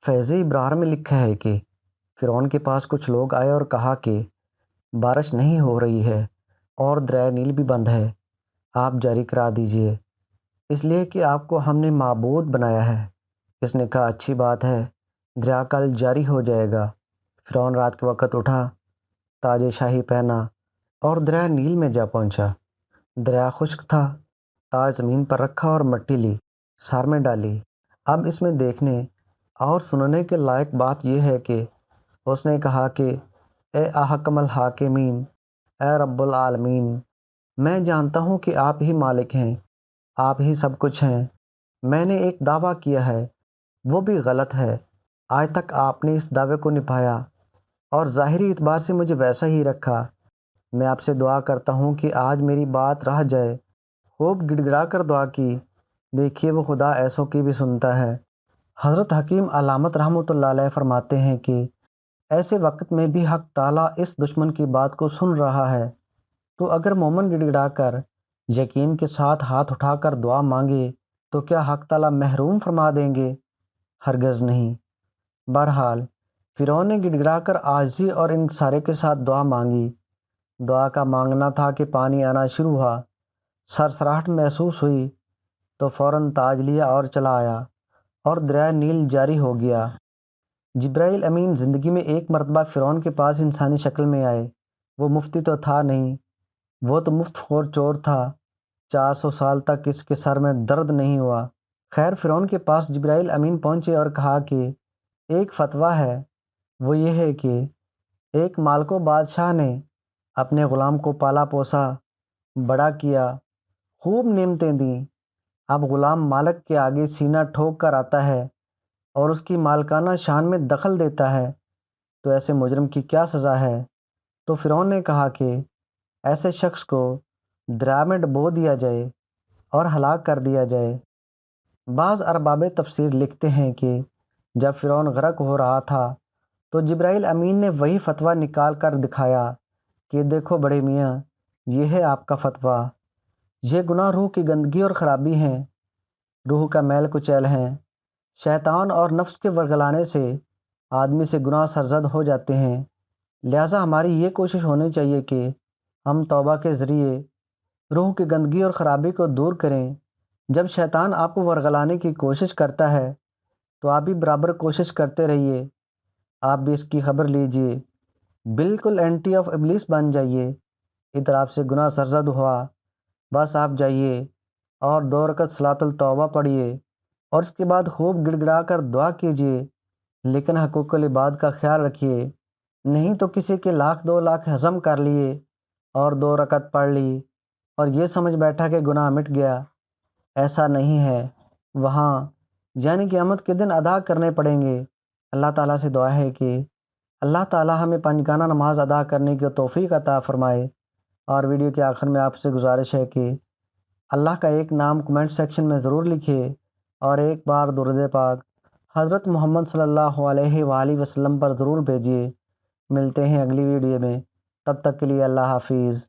فیض ابرار میں لکھا ہے کہ فرعون کے پاس کچھ لوگ آئے اور کہا کہ بارش نہیں ہو رہی ہے اور دریائے نیل بھی بند ہے، آپ جاری کرا دیجئے، اس لیے کہ آپ کو ہم نے معبود بنایا ہے۔ اس نے کہا اچھی بات ہے، دریا کل جاری ہو جائے گا۔ فرعون رات کے وقت اٹھا، تاج شاہی پہنا اور دریائے نیل میں جا پہنچا۔ دریا خشک تھا، تاج زمین پر رکھا اور مٹی لی، سار میں ڈالی۔ اب اس میں دیکھنے اور سننے کے لائق بات یہ ہے کہ اس نے کہا کہ اے احکم الحاکمین، اے رب العالمین، میں جانتا ہوں کہ آپ ہی مالک ہیں، آپ ہی سب کچھ ہیں۔ میں نے ایک دعویٰ کیا ہے، وہ بھی غلط ہے۔ آج تک آپ نے اس دعوے کو نبھایا اور ظاہری اعتبار سے مجھے ویسا ہی رکھا۔ میں آپ سے دعا کرتا ہوں کہ آج میری بات رہ جائے۔ خوب گڑ گڑا کر دعا کی، دیکھیے وہ خدا ایسوں کی بھی سنتا ہے۔ حضرت حکیم علامت رحمۃ اللہ علیہ فرماتے ہیں کہ ایسے وقت میں بھی حق تعالیٰ اس دشمن کی بات کو سن رہا ہے، تو اگر مومن گڑ گڑا کر یقین کے ساتھ ہاتھ اٹھا کر دعا مانگے تو کیا حق تعالیٰ محروم فرما دیں گے؟ ہرگز نہیں۔ بہرحال فرعون نے گڑ گڑا کر عاجزی اور انکساری کے ساتھ دعا مانگی۔ دعا کا مانگنا تھا کہ پانی آنا شروع ہوا، سرسراہٹ محسوس ہوئی تو فوراً تاج لیا اور چلا آیا اور دریائے نیل جاری ہو گیا۔ جبرائیل امین زندگی میں ایک مرتبہ فرعون کے پاس انسانی شکل میں آئے۔ وہ مفتی تو تھا نہیں، وہ تو مفت خور چور تھا۔ 400 سال تک اس کے سر میں درد نہیں ہوا۔ خیر فرعون کے پاس جبرائیل امین پہنچے اور کہا کہ ایک فتویٰ ہے، وہ یہ ہے کہ ایک مالکو بادشاہ نے اپنے غلام کو پالا پوسا، بڑا کیا، خوب نعمتیں دیں۔ اب غلام مالک کے آگے سینہ ٹھوک کر آتا ہے اور اس کی مالکانہ شان میں دخل دیتا ہے، تو ایسے مجرم کی کیا سزا ہے؟ تو فرعون نے کہا کہ ایسے شخص کو دریا میں ڈبو دیا جائے اور ہلاک کر دیا جائے۔ بعض ارباب تفسیر لکھتے ہیں کہ جب فرعون غرق ہو رہا تھا تو جبرائیل امین نے وہی فتویٰ نکال کر دکھایا کہ دیکھو بڑے میاں، یہ ہے آپ کا فتویٰ۔ یہ گناہ روح کی گندگی اور خرابی ہیں، روح کا میل کچیل ہیں۔ شیطان اور نفس کے ورگلانے سے آدمی سے گناہ سرزد ہو جاتے ہیں۔ لہٰذا ہماری یہ کوشش ہونی چاہیے کہ ہم توبہ کے ذریعے روح کی گندگی اور خرابی کو دور کریں۔ جب شیطان آپ کو ورگلانے کی کوشش کرتا ہے تو آپ بھی برابر کوشش کرتے رہیے، آپ بھی اس کی خبر لیجئے، بالکل اینٹی آف ابلیس بن جائیے۔ ادھر آپ سے گناہ سرزد ہوا، بس آپ جائیے اور 2 رکعت صلاۃ التوبہ پڑھیے اور اس کے بعد خوب گڑ گڑا کر دعا کیجیے، لیکن حقوق العباد کا خیال رکھیے۔ نہیں تو کسی کے 1,00,000 2,00,000 ہضم کر لیے اور 2 رکعت پڑھ لی اور یہ سمجھ بیٹھا کہ گناہ مٹ گیا۔ ایسا نہیں ہے، وہاں یعنی قیامت کے دن ادا کرنے پڑیں گے۔ اللہ تعالیٰ سے دعا ہے کہ اللہ تعالیٰ ہمیں پنجگانہ نماز ادا کرنے کی توفیق عطا فرمائے۔ اور ویڈیو کے آخر میں آپ سے گزارش ہے کہ اللہ کا ایک نام کمنٹ سیکشن میں ضرور لکھیے اور ایک بار درود پاک حضرت محمد صلی اللہ علیہ وآلہ وسلم پر ضرور بھیجیے۔ ملتے ہیں اگلی ویڈیو میں، تب تک کے لیے اللہ حافظ۔